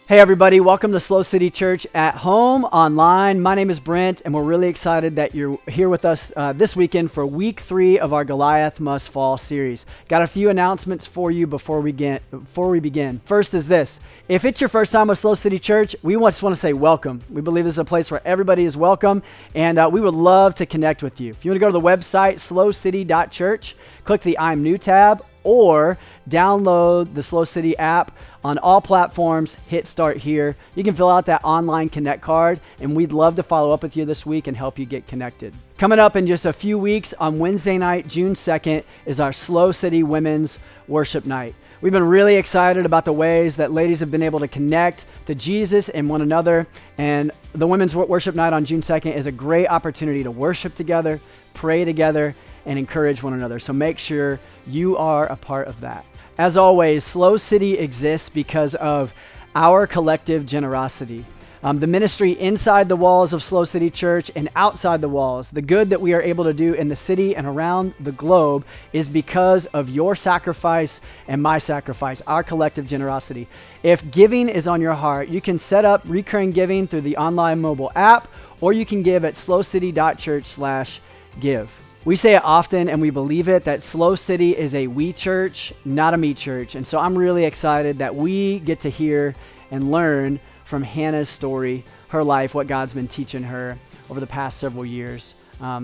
Hey everybody, welcome to SLO City Church at home, online. My name is Brent, and we're really excited that you're here with us this weekend for week 3 of our Goliath Must Fall series. Got a few announcements for you before we begin. First is this: if it's your first time with SLO City Church, we just want to say welcome. We believe this is a place where everybody is welcome, and we would love to connect with you. If you want to go to the website, slocity.church, click the I'm New tab, or download the SLO City app on all platforms. Hit start here. You can fill out that online connect card, and we'd love to follow up with you this week and help you get connected. Coming up in just a few weeks on Wednesday night, June 2nd, is our SLO City Women's Worship Night. We've been really excited about the ways that ladies have been able to connect to Jesus and one another, and the Women's Worship Night on June 2nd is a great opportunity to worship together, pray together, and encourage one another. So make sure you are a part of that. As always, SLO City exists because of our collective generosity. The ministry inside the walls of SLO City Church and outside the walls, the good that we are able to do in the city and around the globe, is because of your sacrifice and my sacrifice, our collective generosity. If giving is on your heart, you can set up recurring giving through the online mobile app, or you can give at slocity.church/give. We say it often, and we believe it, that SLO City is a we church, not a me church. And so I'm really excited that we get to hear and learn from Hannah's story, her life, what God's been teaching her over the past several years.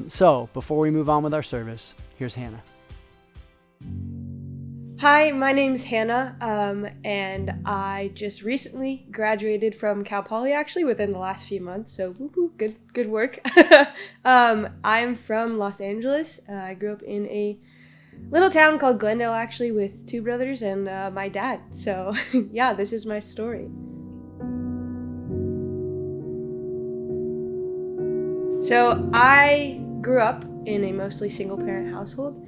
So before we move on with our service, here's Hannah. Hi, my name's Hannah, and I just recently graduated from Cal Poly, actually, within the last few months, so woo-hoo, good work. I'm from Los Angeles. I grew up in a little town called Glendale, actually, with 2 brothers and my dad. So yeah, this is my story. So I grew up in a mostly single-parent household.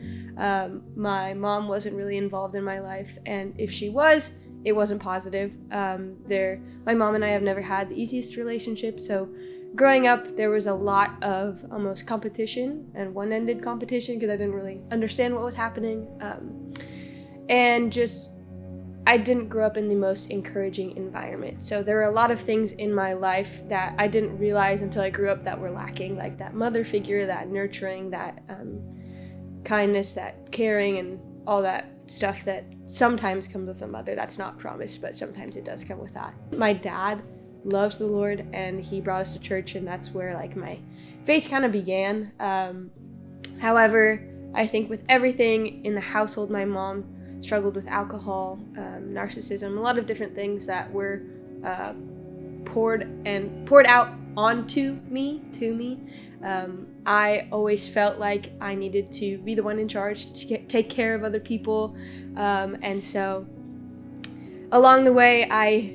My mom wasn't really involved in my life, and if she was, it wasn't positive. My mom and I have never had the easiest relationship, so growing up, there was a lot of almost competition, and one-ended competition, because I didn't really understand what was happening, and just I didn't grow up in the most encouraging environment. So there were a lot of things in my life that I didn't realize until I grew up that were lacking, like that mother figure, that nurturing, that kindness, that caring, and all that stuff that sometimes comes with a mother. That's not promised, but sometimes it does come with that. My dad loves the Lord, and he brought us to church, and that's where like my faith kind of began. However, I think with everything in the household, my mom struggled with alcohol, narcissism, a lot of different things that were poured out onto me, to me. I always felt like I needed to be the one in charge to take care of other people. And so along the way, I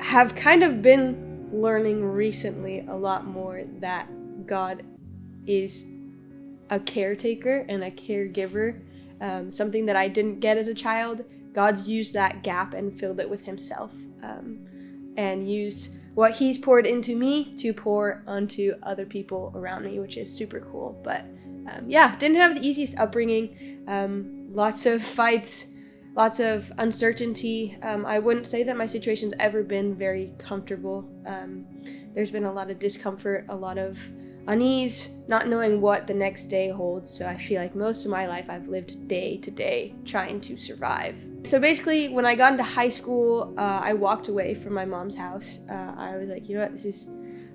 have kind of been learning recently a lot more that God is a caretaker and a caregiver. Something that I didn't get as a child. God's used that gap and filled it with himself, and used what he's poured into me to pour onto other people around me, which is super cool. But didn't have the easiest upbringing, lots of fights, lots of uncertainty. I wouldn't say that my situation's ever been very comfortable. There's been a lot of discomfort, a lot of unease, not knowing what the next day holds. So I feel like most of my life I've lived day to day trying to survive. So basically, when I got into high school, I walked away from my mom's house. I was like, you know what, this is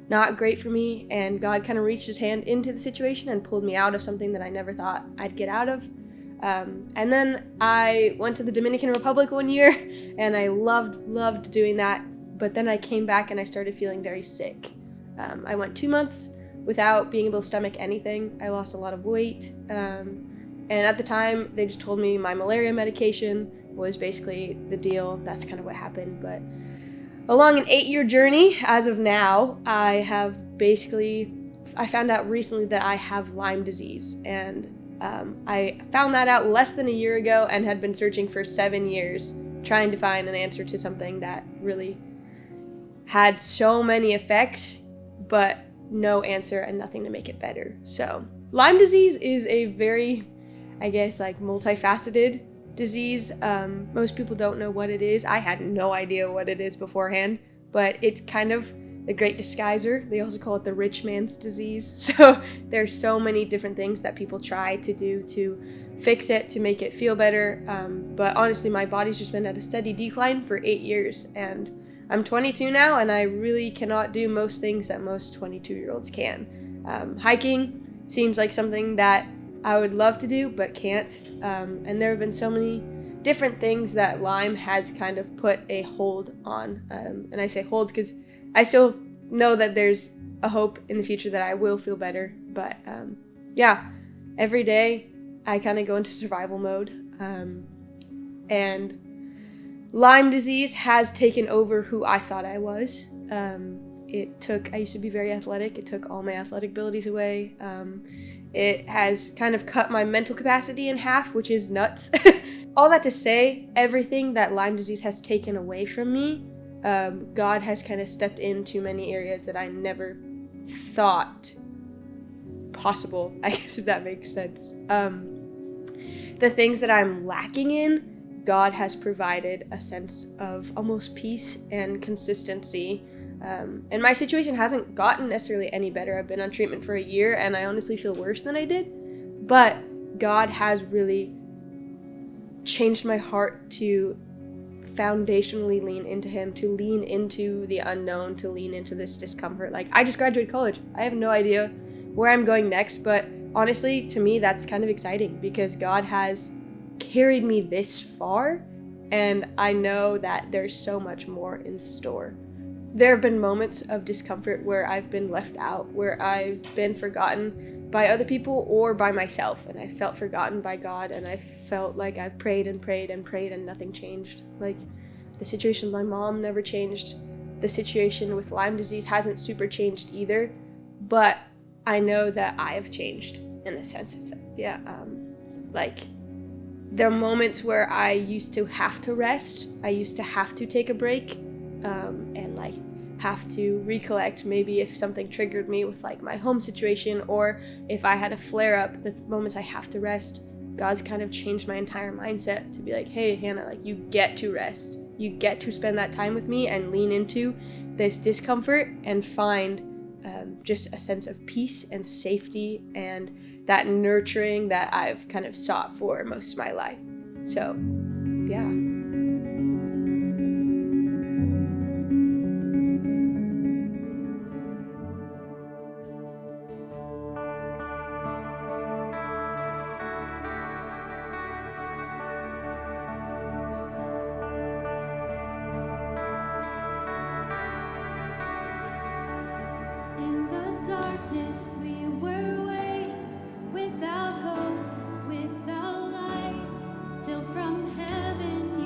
not great for me. And God kind of reached his hand into the situation and pulled me out of something that I never thought I'd get out of. And then I went to the Dominican Republic one year, and I loved doing that. But then I came back and I started feeling very sick. I went 2 months without being able to stomach anything. I lost a lot of weight. And at the time, they just told me my malaria medication was basically the deal. That's kind of what happened. But along an 8-year journey, as of now, I found out recently that I have Lyme disease. And I found that out less than a year ago and had been searching for 7 years, trying to find an answer to something that really had so many effects, but no answer and nothing to make it better. So Lyme disease is a very, multifaceted disease, most people don't know what it is. I had no idea what it is beforehand, but it's kind of the great disguiser. They also call it the rich man's disease. So there's so many different things that people try to do to fix it, to make it feel better. But honestly, my body's just been at a steady decline for 8 years, and I'm 22 now, and I really cannot do most things that most 22-year-olds can. Hiking seems like something that I would love to do, but can't. And there have been so many different things that Lyme has kind of put a hold on. And I say hold because I still know that there's a hope in the future that I will feel better. But every day I kind of go into survival mode. And Lyme disease has taken over who I thought I was. I used to be very athletic. It took all my athletic abilities away. It has kind of cut my mental capacity in half, which is nuts. All that to say, everything that Lyme disease has taken away from me, God has kind of stepped into many areas that I never thought possible, I guess, if that makes sense. The things that I'm lacking in, God has provided a sense of almost peace and consistency. And my situation hasn't gotten necessarily any better. I've been on treatment for a year, and I honestly feel worse than I did. But God has really changed my heart to foundationally lean into Him, to lean into the unknown, to lean into this discomfort. Like, I just graduated college. I have no idea where I'm going next, but honestly, to me, that's kind of exciting because God has carried me this far, and I know that there's so much more in store. There have been moments of discomfort where I've been left out, where I've been forgotten by other people or by myself, and I felt forgotten by God, and I felt like I've prayed and prayed and prayed and nothing changed. Like, the situation with my mom never changed. The situation with Lyme disease hasn't super changed either, but I know that I have changed in a sense of it. Yeah, there are moments where I used to have to rest. I used to have to take a break. And have to recollect maybe if something triggered me with my home situation, or if I had a flare up, the moments I have to rest, God's kind of changed my entire mindset to be like, hey, Hannah, you get to rest. You get to spend that time with me and lean into this discomfort and find just a sense of peace and safety and that nurturing that I've kind of sought for most of my life. So, yeah. Without hope, without light, till from heaven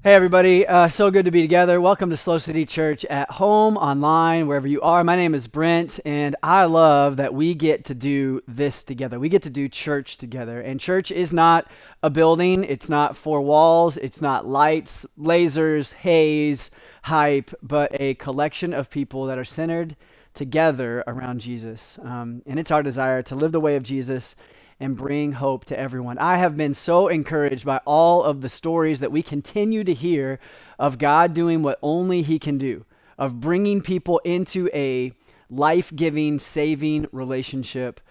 Hey everybody, so good to be together. Welcome to SLO City Church at home, online, wherever you are. My name is Brent, and I love that we get to do this together. We get to do church together. And church is not a building, it's not four walls, it's not lights, lasers, haze, hype, but a collection of people that are centered together around Jesus. And it's our desire to live the way of Jesus and bring hope to everyone. I have been so encouraged by all of the stories that we continue to hear of God doing what only He can do, of bringing people into a life-giving, saving relationship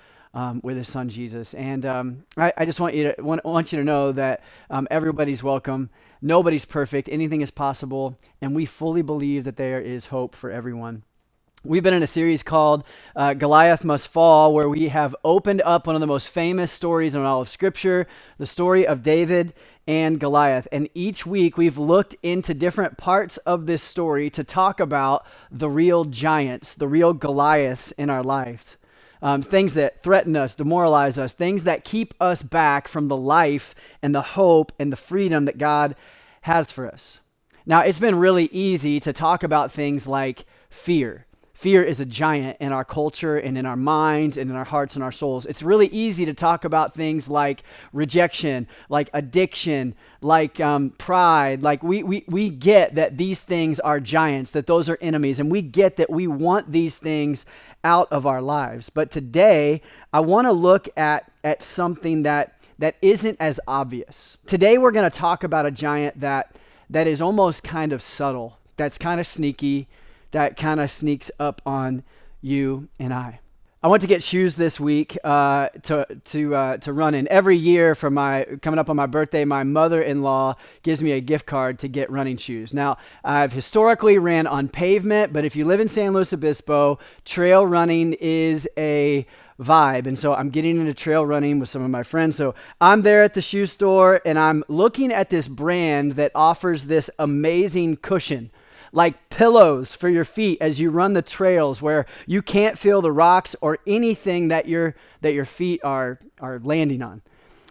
with His Son Jesus. And I just want you to know that everybody's welcome. Nobody's perfect. Anything is possible, and we fully believe that there is hope for everyone. We've been in a series called Goliath Must Fall, where we have opened up one of the most famous stories in all of Scripture, the story of David and Goliath. And each week we've looked into different parts of this story to talk about the real giants, the real Goliaths in our lives. Things that threaten us, demoralize us, things that keep us back from the life and the hope and the freedom that God has for us. Now, it's been really easy to talk about things like fear. Fear is a giant in our culture and in our minds and in our hearts and our souls. It's really easy to talk about things like rejection, like addiction, like pride. Like we get that these things are giants, that those are enemies, and we get that we want these things out of our lives. But today, I want to look at something that isn't as obvious. Today, we're going to talk about a giant that is almost kind of subtle, that's kind of sneaky, that kind of sneaks up on you and I. I went to get shoes this week to run in. Every year for coming up on my birthday, my mother-in-law gives me a gift card to get running shoes. Now, I've historically ran on pavement, but if you live in San Luis Obispo, trail running is a vibe. And so I'm getting into trail running with some of my friends. So I'm there at the shoe store and I'm looking at this brand that offers this amazing cushion, like pillows for your feet as you run the trails where you can't feel the rocks or anything that your feet are landing on.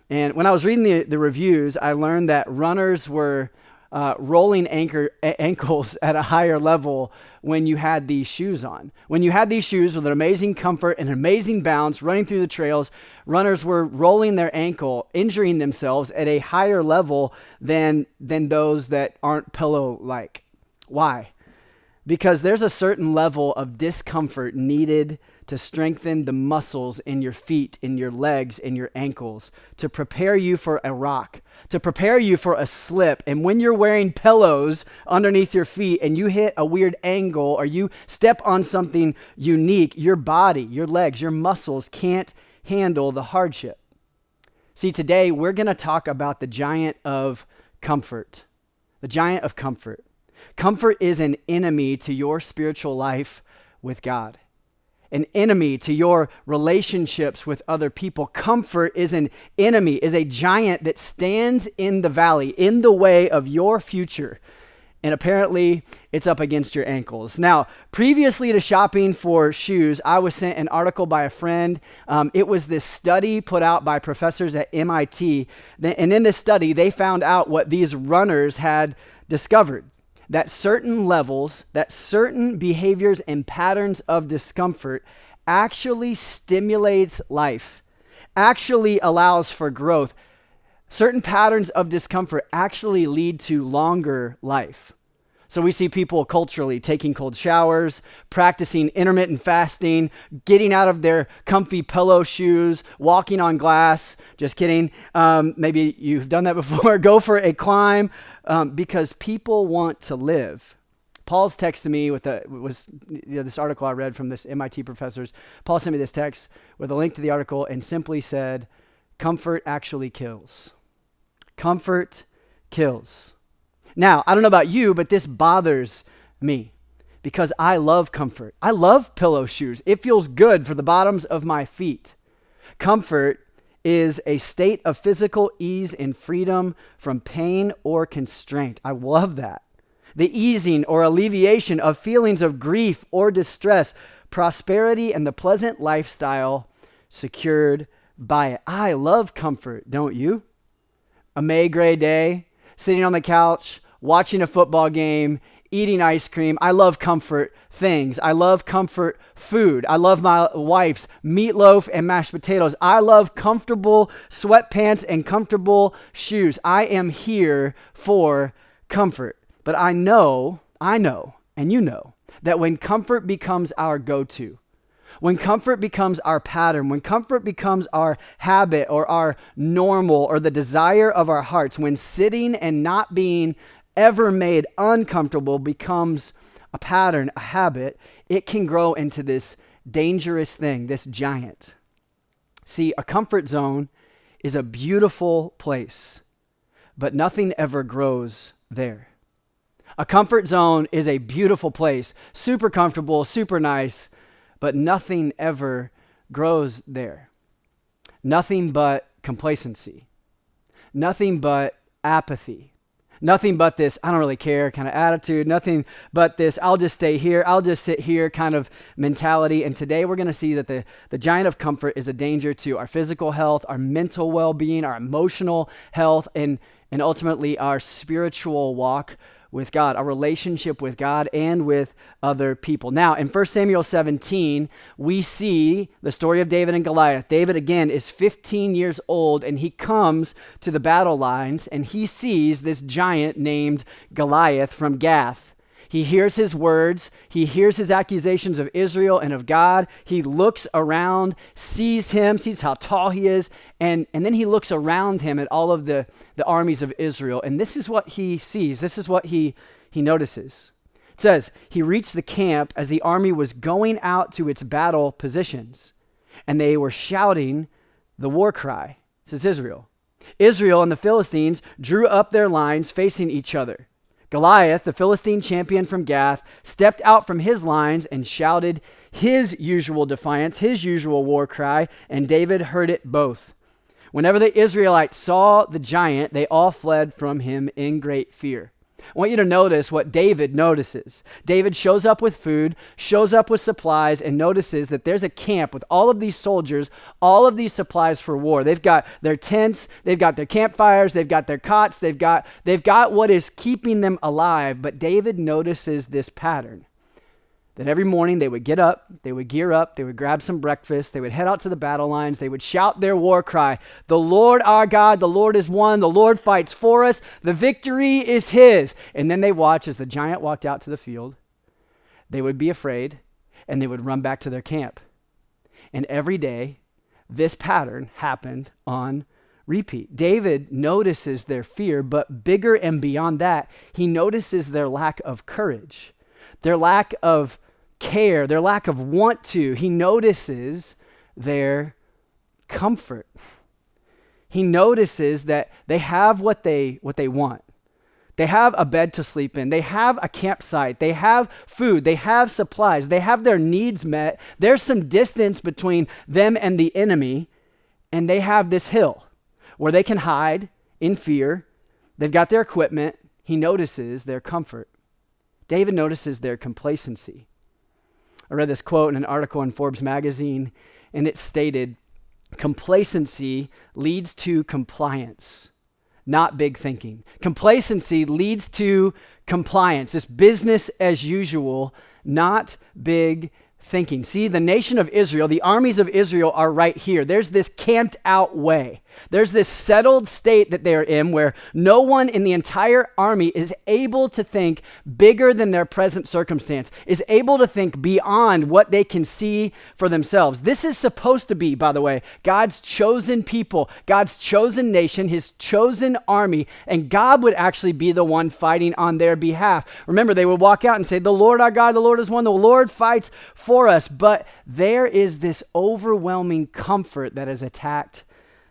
And when I was reading the reviews, I learned that runners were rolling ankles at a higher level when you had these shoes on. When you had these shoes with an amazing comfort and an amazing bounce running through the trails, runners were rolling their ankle, injuring themselves at a higher level than those that aren't pillow-like. Why? Because there's a certain level of discomfort needed to strengthen the muscles in your feet, in your legs, in your ankles, to prepare you for a rock, to prepare you for a slip. And when you're wearing pillows underneath your feet and you hit a weird angle or you step on something unique, your body, your legs, your muscles can't handle the hardship. See, today we're going to talk about the giant of comfort. The giant of comfort. Comfort is an enemy to your spiritual life with God, an enemy to your relationships with other people. Comfort is an enemy, is a giant that stands in the valley, in the way of your future. And apparently, it's up against your ankles. Now, previously to shopping for shoes, I was sent an article by a friend. It was this study put out by professors at MIT. And in this study, they found out what these runners had discovered. That certain levels, that certain behaviors and patterns of discomfort actually stimulates life, actually allows for growth. Certain patterns of discomfort actually lead to longer life. So we see people culturally taking cold showers, practicing intermittent fasting, getting out of their comfy pillow shoes, walking on glass. Just kidding. Maybe you've done that before. Go for a climb because people want to live. Paul's text to me this article I read from this MIT professors. Paul sent me this text with a link to the article and simply said, "Comfort actually kills. Comfort kills." Now, I don't know about you, but this bothers me because I love comfort. I love pillow shoes. It feels good for the bottoms of my feet. Comfort is a state of physical ease and freedom from pain or constraint. I love that. The easing or alleviation of feelings of grief or distress, prosperity, and the pleasant lifestyle secured by it. I love comfort, don't you? A May gray day, sitting on the couch, watching a football game, eating ice cream. I love comfort things. I love comfort food. I love my wife's meatloaf and mashed potatoes. I love comfortable sweatpants and comfortable shoes. I am here for comfort. But I know, and you know, that when comfort becomes our go-to, when comfort becomes our pattern, when comfort becomes our habit or our normal or the desire of our hearts, when sitting and not being ever made uncomfortable becomes a pattern, a habit, it can grow into this dangerous thing, this giant. See, a comfort zone is a beautiful place, but nothing ever grows there. A comfort zone is a beautiful place, super comfortable, super nice, but nothing ever grows there. Nothing but complacency. Nothing but apathy. Nothing but this, I don't really care kind of attitude. Nothing but this, I'll just stay here, I'll just sit here kind of mentality. And today we're going to see that the giant of comfort is a danger to our physical health, our mental well-being, our emotional health, and ultimately our spiritual walk with God, our relationship with God and with other people. Now, in 1 Samuel 17, we see the story of David and Goliath. David, again, is 15 years old, and he comes to the battle lines, and he sees this giant named Goliath from Gath. He hears his words. He hears his accusations of Israel and of God. He looks around, sees him, sees how tall he is, and then he looks around him at all of the armies of Israel. And this is what he sees. This is what he notices. It says, he reached the camp as the army was going out to its battle positions, and they were shouting the war cry. This is Israel. Israel and the Philistines drew up their lines facing each other. Goliath, the Philistine champion from Gath, stepped out from his lines and shouted his usual defiance, his usual war cry, and David heard it both. Whenever the Israelites saw the giant, they all fled from him in great fear. I want you to notice what David notices. David shows up with food, shows up with supplies, and notices that there's a camp with all of these soldiers, all of these supplies for war. They've got their tents, they've got their campfires, they've got their cots, they've got what is keeping them alive. But David notices this pattern. That every morning they would get up, they would gear up, they would grab some breakfast, they would head out to the battle lines, they would shout their war cry, "The Lord our God, the Lord is one, the Lord fights for us, the victory is his." And then they watch as the giant walked out to the field. They would be afraid, and they would run back to their camp. And every day, this pattern happened on repeat. David notices their fear, but bigger and beyond that, he notices their lack of courage, their lack of care, their lack of want to. He notices their comfort. He notices that they have what they want. They have a bed to sleep in. They have a campsite. They have food. They have supplies. They have their needs met. There's some distance between them and the enemy, and they have this hill where they can hide in fear. They've got their equipment. He notices their comfort. David notices their complacency. I read this quote in an article in Forbes magazine, and it stated, "Complacency leads to compliance, not big thinking. Complacency leads to compliance. This business as usual, not big thinking." See, the nation of Israel, the armies of Israel are right here. There's this camped out way. There's this settled state that they're in where no one in the entire army is able to think bigger than their present circumstance, is able to think beyond what they can see for themselves. This is supposed to be, by the way, God's chosen people, God's chosen nation, his chosen army, and God would actually be the one fighting on their behalf. Remember, they would walk out and say, "The Lord our God, the Lord is one, the Lord fights for us." But there is this overwhelming comfort that has attacked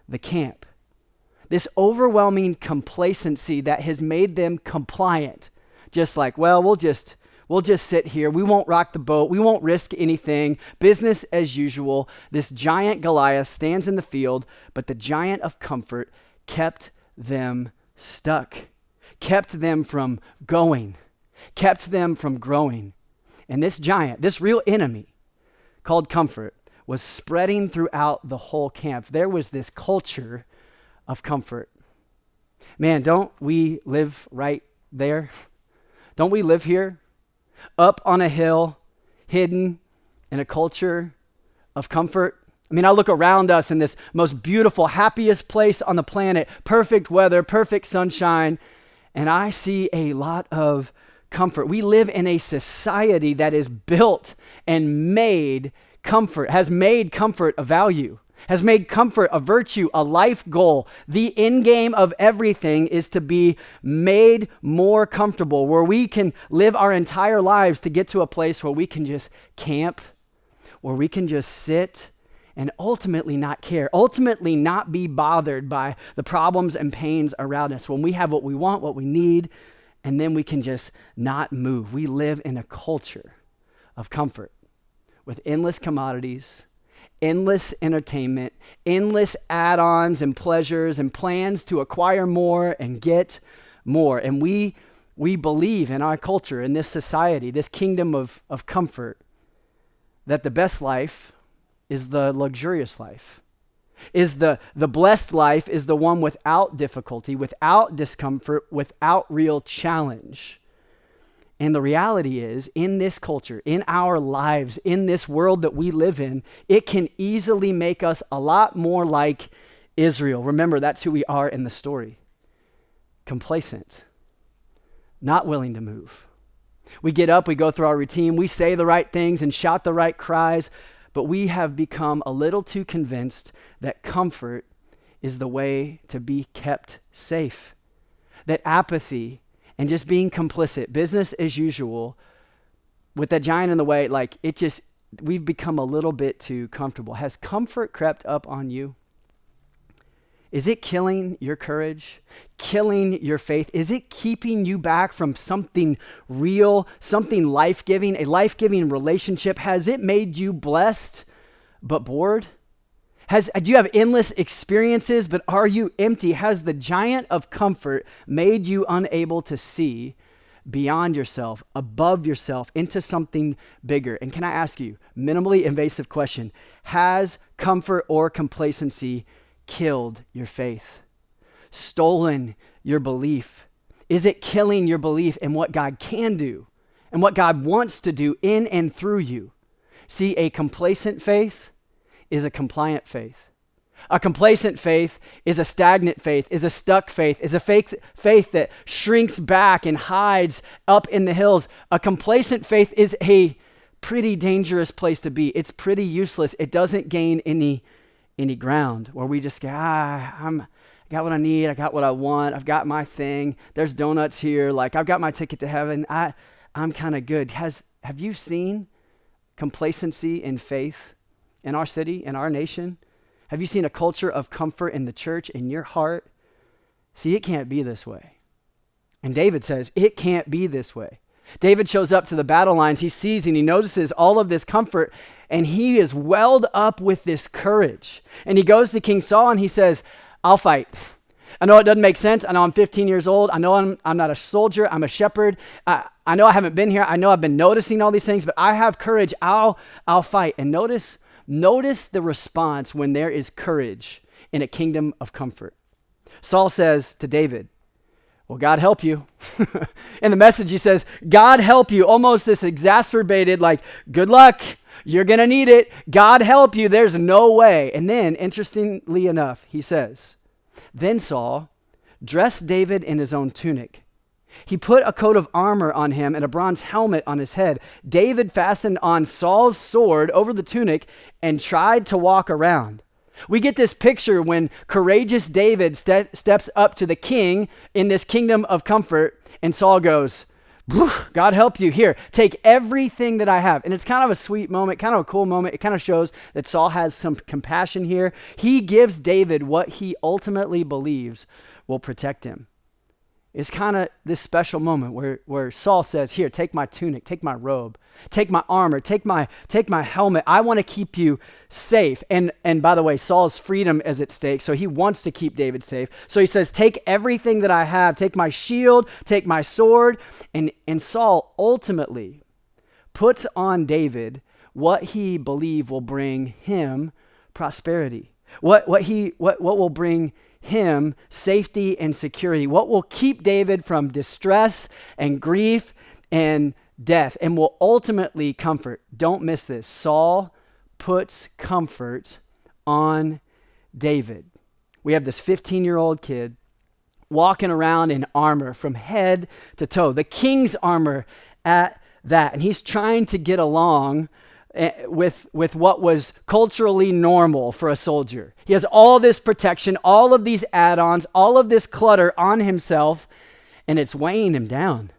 the camp. This overwhelming complacency that has made them compliant. Just like, well, we'll just sit here. We won't rock the boat. We won't risk anything. Business as usual. This giant Goliath stands in the field, but the giant of comfort kept them stuck, kept them from going, kept them from growing. And this giant, this real enemy called comfort, was spreading throughout the whole camp. There was this culture of comfort. Man, don't we live right there? Don't we live here, up on a hill, hidden in a culture of comfort? I mean, I look around us in this most beautiful, happiest place on the planet, perfect weather, perfect sunshine, and I see a lot of comfort. We live in a society that is built and made comfort, has made comfort a value, has made comfort a virtue, a life goal. The end game of everything is to be made more comfortable, where we can live our entire lives to get to a place where we can just camp, where we can just sit and ultimately not care, ultimately not be bothered by the problems and pains around us. When we have what we want, what we need, and then we can just not move. We live in a culture of comfort with endless commodities, endless entertainment, endless add-ons and pleasures and plans to acquire more and get more. And we believe in our culture, in this society, this kingdom of comfort, that the best life is the luxurious life, is the blessed life is the one without difficulty, without discomfort, without real challenge. And the reality is, in this culture, in our lives, in this world that we live in, it can easily make us a lot more like Israel. Remember, that's who we are in the story. Complacent, not willing to move. We get up, we go through our routine, we say the right things and shout the right cries, but we have become a little too convinced that comfort is the way to be kept safe. That apathy and just being complicit, business as usual, with that giant in the way, we've become a little bit too comfortable. Has comfort crept up on you? Is it killing your courage, killing your faith? Is it keeping you back from something real, something life-giving, a life-giving relationship? Has it made you blessed but bored? Do you have endless experiences, but are you empty? Has the giant of comfort made you unable to see beyond yourself, above yourself, into something bigger? And can I ask you, minimally invasive question, has comfort or complacency killed your faith, stolen your belief? Is it killing your belief in what God can do and what God wants to do in and through you? See, a complacent faith is a compliant faith. A complacent faith is a stagnant faith, is a stuck faith, is a faith that shrinks back and hides up in the hills. A complacent faith is a pretty dangerous place to be. It's pretty useless. It doesn't gain any ground, where we just go, I got what I need, I got what I want, I've got my thing, there's donuts here, I've got my ticket to heaven, I'm kind of good. Have you seen complacency in faith in our city, in our nation? Have you seen a culture of comfort in the church, in your heart? See, it can't be this way. And David says, it can't be this way. David shows up to the battle lines. He sees and he notices all of this comfort, and he is welled up with this courage. And he goes to King Saul and he says, I'll fight. I know it doesn't make sense. I know I'm 15 years old. I know I'm not a soldier. I'm a shepherd. I know I haven't been here. I know I've been noticing all these things, but I have courage. I'll fight. And notice the response when there is courage in a kingdom of comfort. Saul says to David, well, God help you. In the Message, he says, God help you. Almost this exacerbated, good luck. You're going to need it. God help you. There's no way. And then, interestingly enough, he says, then Saul dressed David in his own tunic. He put a coat of armor on him and a bronze helmet on his head. David fastened on Saul's sword over the tunic and tried to walk around. We get this picture when courageous David steps up to the king in this kingdom of comfort, and Saul goes, God help you. Here, take everything that I have. And it's kind of a sweet moment, kind of a cool moment. It kind of shows that Saul has some compassion here. He gives David what he ultimately believes will protect him. It's kind of this special moment where Saul says, here, take my tunic, take my robe, take my armor, take my helmet. I want to keep you safe. And by the way, Saul's freedom is at stake, so he wants to keep David safe. So he says, take everything that I have, take my shield, take my sword. And Saul ultimately puts on David what he believes will bring him prosperity, what will bring him safety and security, what will keep David from distress and grief and death, and will ultimately comfort. Don't miss this. Saul puts comfort on David. We have this 15-year-old kid walking around in armor from head to toe, the king's armor at that, and he's trying to get along with what was culturally normal for a soldier. He has all this protection, all of these add-ons, all of this clutter on himself, and it's weighing him down.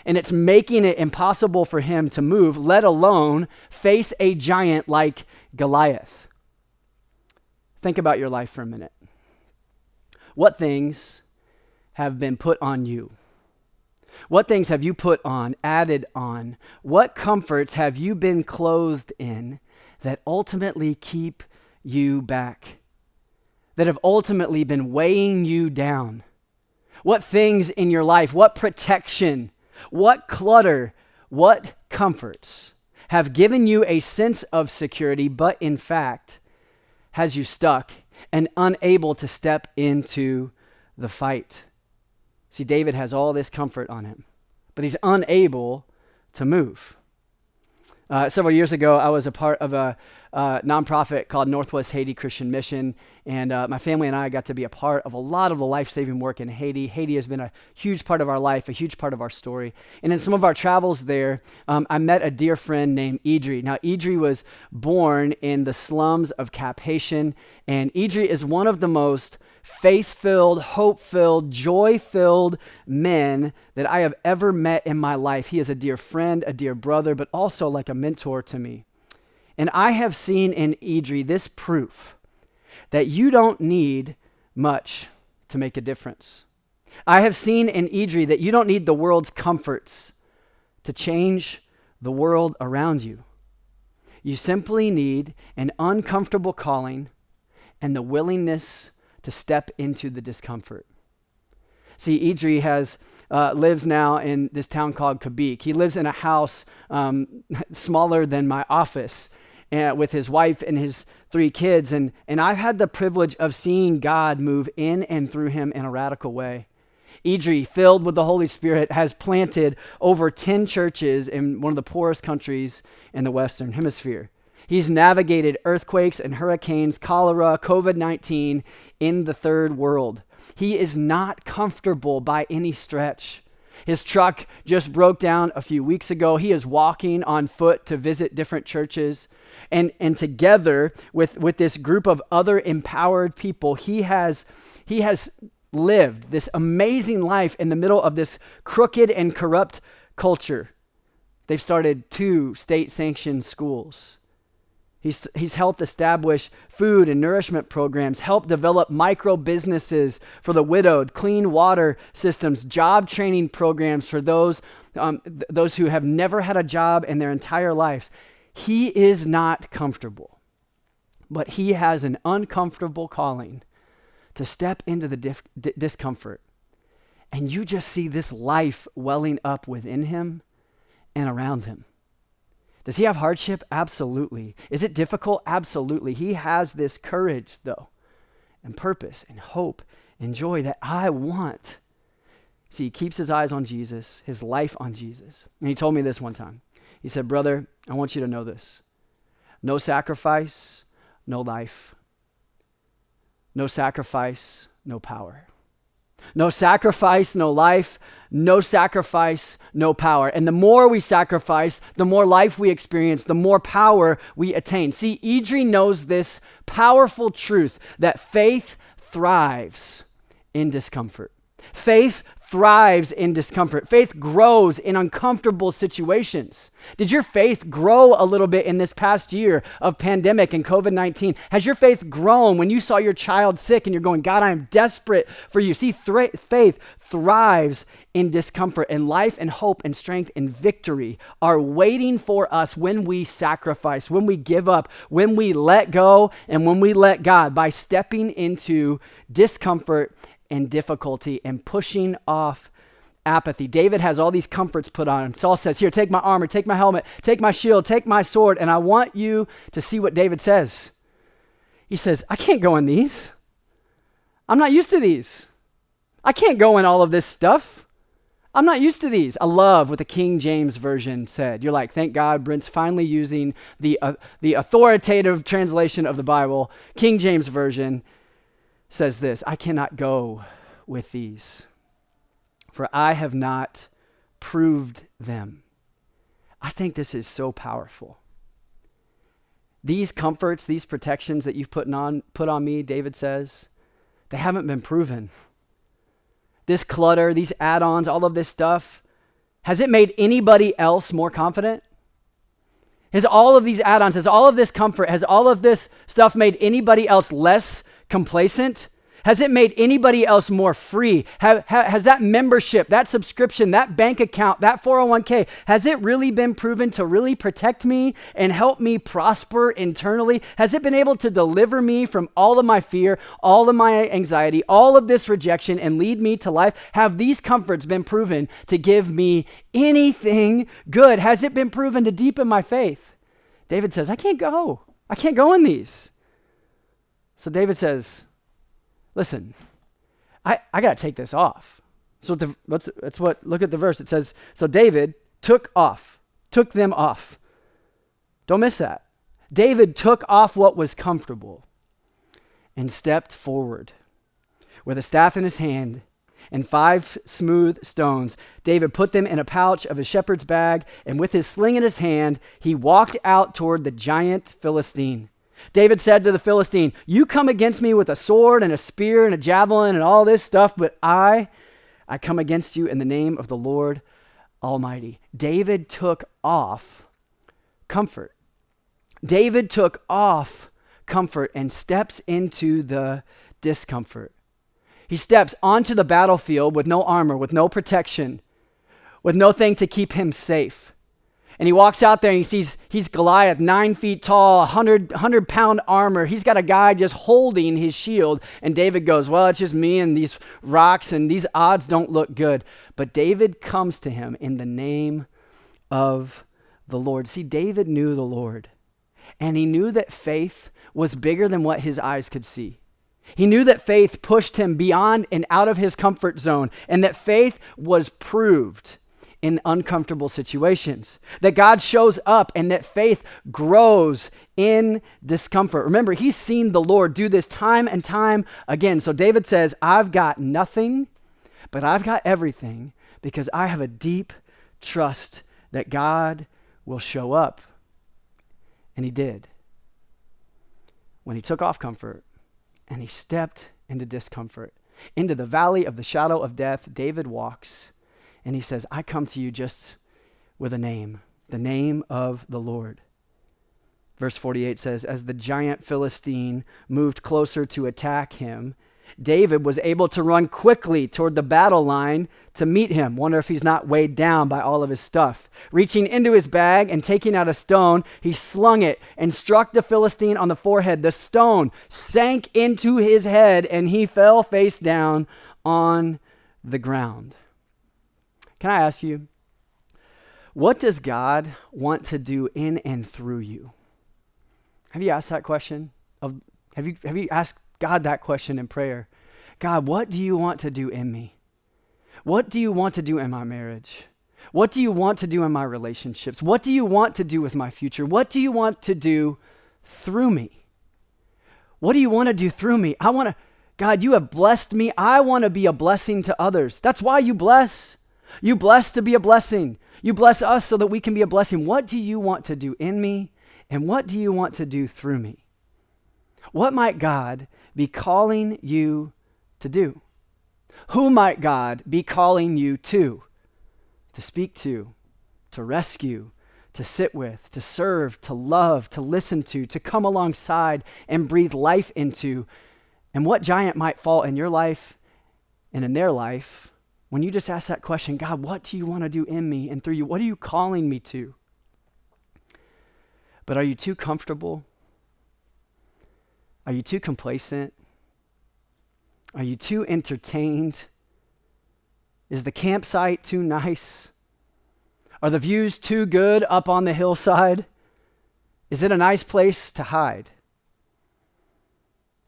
And it's making it impossible for him to move, let alone face a giant like Goliath. Think about your life for a minute. What things have been put on you? What things have you put on, added on? What comforts have you been clothed in that ultimately keep you back, that have ultimately been weighing you down? What things in your life, what protection, what clutter, what comforts have given you a sense of security, but in fact has you stuck and unable to step into the fight? See, David has all this comfort on him, but he's unable to move. Several years ago, I was a part of a nonprofit called Northwest Haiti Christian Mission, and my family and I got to be a part of a lot of the life-saving work in Haiti. Haiti has been a huge part of our life, a huge part of our story. And in some of our travels there, I met a dear friend named Idri. Now, Idri was born in the slums of Cap Haitian, and Idri is one of the most faith-filled, hope-filled, joy-filled men that I have ever met in my life. He is a dear friend, a dear brother, but also like a mentor to me. And I have seen in Idri this proof that you don't need much to make a difference. I have seen in Idri that you don't need the world's comforts to change the world around you. You simply need an uncomfortable calling and the willingness to step into the discomfort. See, Idri lives now in this town called Kabik. He lives in a house smaller than my office with his wife and his 3 kids. And I've had the privilege of seeing God move in and through him in a radical way. Idri, filled with the Holy Spirit, has planted over 10 churches in one of the poorest countries in the Western Hemisphere. He's navigated earthquakes and hurricanes, cholera, COVID-19 in the third world. He is not comfortable by any stretch. His truck just broke down a few weeks ago. He is walking on foot to visit different churches. And together with this group of other empowered people, he has lived this amazing life in the middle of this crooked and corrupt culture. They've started 2 state-sanctioned schools. He's helped establish food and nourishment programs, helped develop micro businesses for the widowed, clean water systems, job training programs for those who have never had a job in their entire lives. He is not comfortable, but he has an uncomfortable calling to step into the discomfort. And you just see this life welling up within him and around him. Does he have hardship? Absolutely. Is it difficult? Absolutely. He has this courage, though, and purpose and hope and joy that I want. See, he keeps his eyes on Jesus, his life on Jesus. And he told me this one time. He said, "Brother, I want you to know this. No sacrifice, no life. No sacrifice, no power. No sacrifice, no life. No sacrifice, no power." And the more we sacrifice, the more life we experience, the more power we attain. See, Idri knows this powerful truth that faith thrives in discomfort. Faith thrives in discomfort. Faith grows in uncomfortable situations. Did your faith grow a little bit in this past year of pandemic and COVID-19? Has your faith grown when you saw your child sick and you're going, "God, I am desperate for you"? See, faith thrives in discomfort, and life and hope and strength and victory are waiting for us when we sacrifice, when we give up, when we let go, and when we let God by stepping into discomfort and difficulty and pushing off apathy. David has all these comforts put on him. Saul says, "Here, take my armor, take my helmet, take my shield, take my sword." And I want you to see what David says. He says, "I can't go in these. I'm not used to these. I can't go in all of this stuff. I'm not used to these. I love what the King James Version said. You're like, thank God Brent's finally using the authoritative translation of the Bible. King James Version says this, I cannot go with these, for I have not proved them. I think this is so powerful. These comforts, these protections that you've put on me, David says, they haven't been proven. This clutter, these add-ons, all of this stuff, has it made anybody else more confident? Has all of these add-ons, has all of this comfort, has all of this stuff made anybody else less complacent? Has it made anybody else more free? Has that membership, that subscription, that bank account, that 401k, has it really been proven to really protect me and help me prosper internally? Has it been able to deliver me from all of my fear, all of my anxiety, all of this rejection and lead me to life? Have these comforts been proven to give me anything good? Has it been proven to deepen my faith? David says, I can't go. I can't go in these. So David says, listen, I got to take this off. So look at the verse. It says, so David took them off. Don't miss that. David took off what was comfortable and stepped forward with a staff in his hand and 5 smooth stones. David put them in a pouch of his shepherd's bag, and with his sling in his hand, he walked out toward the giant Philistine. David said to the Philistine, you come against me with a sword and a spear and a javelin and all this stuff, but I come against you in the name of the Lord Almighty. David took off comfort. David took off comfort and steps into the discomfort. He steps onto the battlefield with no armor, with no protection, with no thing to keep him safe. And he walks out there and he sees he's Goliath, 9 feet tall, 100-pound armor. He's got a guy just holding his shield. And David goes, well, it's just me and these rocks and these odds don't look good. But David comes to him in the name of the Lord. See, David knew the Lord. And he knew that faith was bigger than what his eyes could see. He knew that faith pushed him beyond and out of his comfort zone. And that faith was proved in uncomfortable situations, that God shows up and that faith grows in discomfort. Remember, he's seen the Lord do this time and time again. So David says, I've got nothing, but I've got everything because I have a deep trust that God will show up. And he did. When he took off comfort and he stepped into discomfort, into the valley of the shadow of death, David walks. And he says, I come to you just with a name, the name of the Lord. Verse 48 says, as the giant Philistine moved closer to attack him, David was able to run quickly toward the battle line to meet him. Wonder if he's not weighed down by all of his stuff. Reaching into his bag and taking out a stone, he slung it and struck the Philistine on the forehead. The stone sank into his head and he fell face down on the ground. Can I ask you, what does God want to do in and through you? Have you asked that question? Have you asked God that question in prayer? God, what do you want to do in me? What do you want to do in my marriage? What do you want to do in my relationships? What do you want to do with my future? What do you want to do through me? What do you want to do through me? God, you have blessed me. I want to be a blessing to others. That's why you bless. You bless to be a blessing. You bless us so that we can be a blessing. What do you want to do in me? And what do you want to do through me? What might God be calling you to do? Who might God be calling you to speak to rescue, to sit with, to serve, to love, to listen to come alongside and breathe life into? And what giant might fall in your life and in their life when you just ask that question, God, what do you want to do in me and through you? What are you calling me to? But are you too comfortable? Are you too complacent? Are you too entertained? Is the campsite too nice? Are the views too good up on the hillside? Is it a nice place to hide?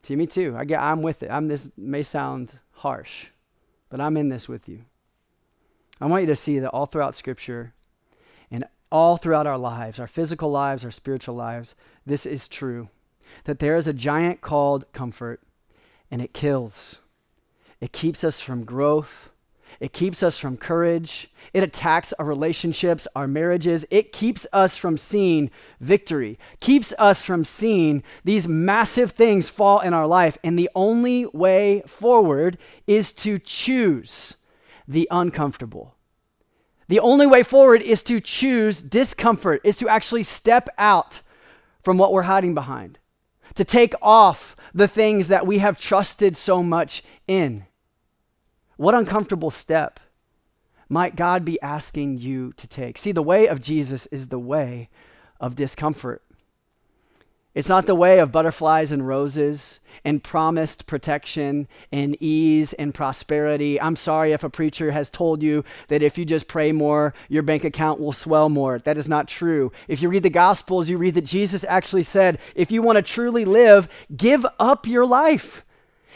See, me too. I'm with it. This may sound harsh, but I'm in this with you. I want you to see that all throughout Scripture and all throughout our lives, our physical lives, our spiritual lives, this is true. That there is a giant called comfort, and it kills. It keeps us from growth. It keeps us from courage. It attacks our relationships, our marriages. It keeps us from seeing victory, keeps us from seeing these massive things fall in our life. And the only way forward is to choose the uncomfortable. The only way forward is to choose discomfort, is to actually step out from what we're hiding behind, to take off the things that we have trusted so much in. What uncomfortable step might God be asking you to take? See, the way of Jesus is the way of discomfort. It's not the way of butterflies and roses and promised protection and ease and prosperity. I'm sorry if a preacher has told you that if you just pray more, your bank account will swell more. That is not true. If you read the Gospels, you read that Jesus actually said, if you want to truly live, give up your life.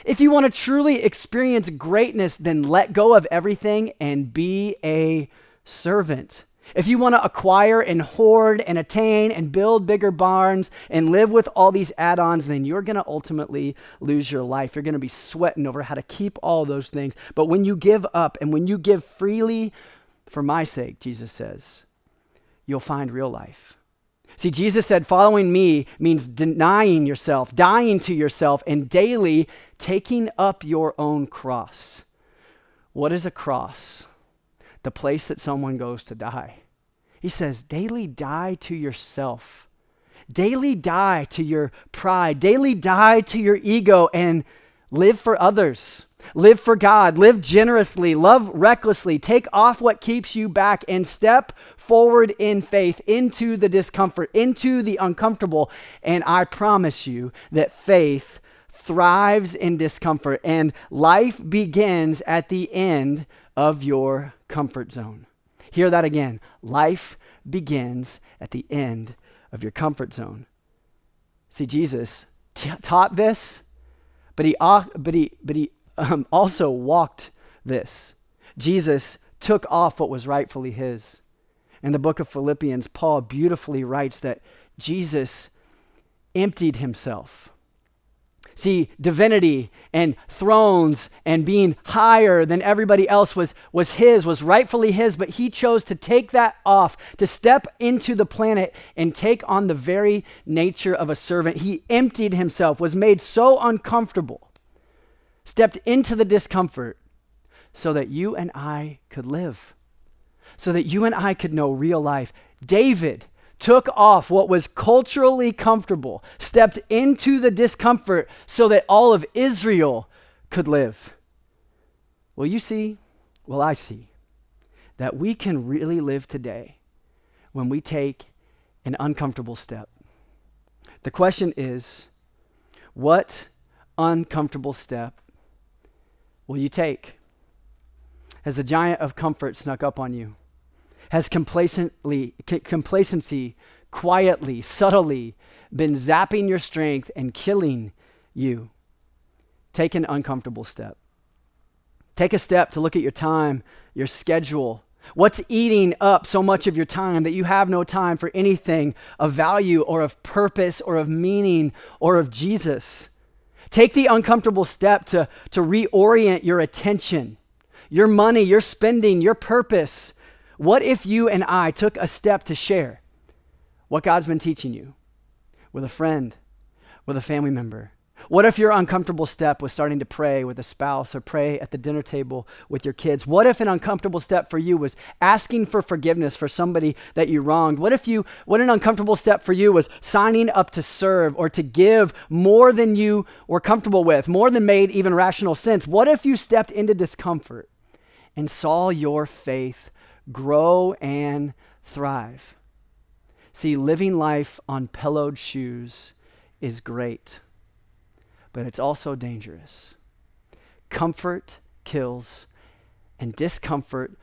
If you want to truly experience greatness, then let go of everything and be a servant. If you want to acquire and hoard and attain and build bigger barns and live with all these add-ons, then you're going to ultimately lose your life. You're going to be sweating over how to keep all those things. But when you give up and when you give freely for my sake, Jesus says, you'll find real life. See, Jesus said following me means denying yourself, dying to yourself, and daily taking up your own cross. What is a cross? The place that someone goes to die. He says, daily die to yourself. Daily die to your pride. Daily die to your ego and live for others. Live for God. Live generously. Love recklessly. Take off what keeps you back and step forward in faith into the discomfort, into the uncomfortable. And I promise you that faith thrives in discomfort, and life begins at the end of your comfort zone. Hear that again. Life begins at the end of your comfort zone. See, Jesus taught this, but he also walked this. Jesus took off what was rightfully his. In the book of Philippians, Paul beautifully writes that Jesus emptied himself. See, divinity and thrones and being higher than everybody else was rightfully his, but he chose to take that off, to step into the planet and take on the very nature of a servant. He emptied himself, was made so uncomfortable, stepped into the discomfort so that you and I could live, so that you and I could know real life. David took off what was culturally comfortable, stepped into the discomfort so that all of Israel could live. Well, you see, well, I see that we can really live today when we take an uncomfortable step. The question is, what uncomfortable step will you take? Has the giant of comfort snuck up on you? Has complacency quietly, subtly been zapping your strength and killing you? Take an uncomfortable step. Take a step to look at your time, your schedule. What's eating up so much of your time that you have no time for anything of value or of purpose or of meaning or of Jesus? Take the uncomfortable step to reorient your attention, your money, your spending, your purpose. What if you and I took a step to share what God's been teaching you with a friend, with a family member? What if your uncomfortable step was starting to pray with a spouse or pray at the dinner table with your kids? What if an uncomfortable step for you was asking for forgiveness for somebody that you wronged? What an uncomfortable step for you was signing up to serve or to give more than you were comfortable with, more than made even rational sense? What if you stepped into discomfort and saw your faith grow and thrive? See, living life on pillowed shoes is great, but it's also dangerous. Comfort kills, and discomfort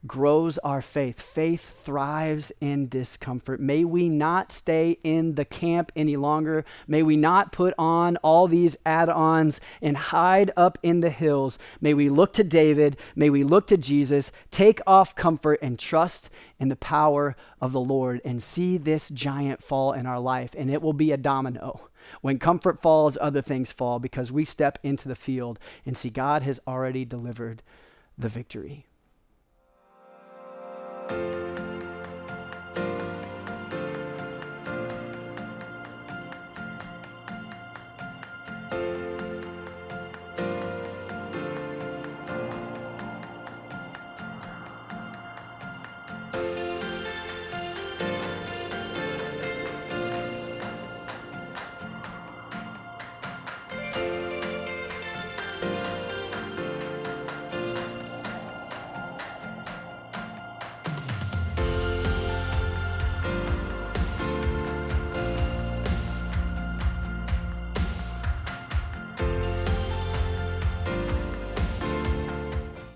grows our faith. Faith thrives in discomfort. May we not stay in the camp any longer. May we not put on all these add-ons and hide up in the hills. May we look to David. May we look to Jesus, take off comfort and trust in the power of the Lord and see this giant fall in our life. And it will be a domino. When comfort falls, other things fall because we step into the field and see God has already delivered the victory.